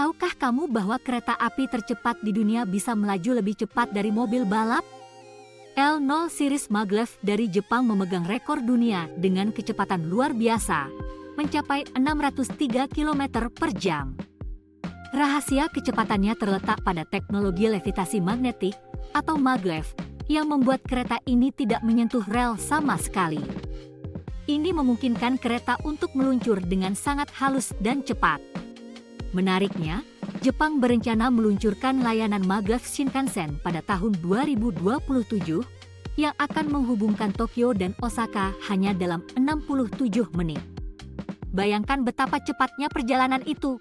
Tahukah kamu bahwa kereta api tercepat di dunia bisa melaju lebih cepat dari mobil balap? L0 series maglev dari Jepang memegang rekor dunia dengan kecepatan luar biasa, mencapai 603 km per jam. Rahasia kecepatannya terletak pada teknologi levitasi magnetik atau maglev yang membuat kereta ini tidak menyentuh rel sama sekali. Ini memungkinkan kereta untuk meluncur dengan sangat halus dan cepat. Menariknya, Jepang berencana meluncurkan layanan maglev Shinkansen pada tahun 2027 yang akan menghubungkan Tokyo dan Osaka hanya dalam 67 menit. Bayangkan betapa cepatnya perjalanan itu.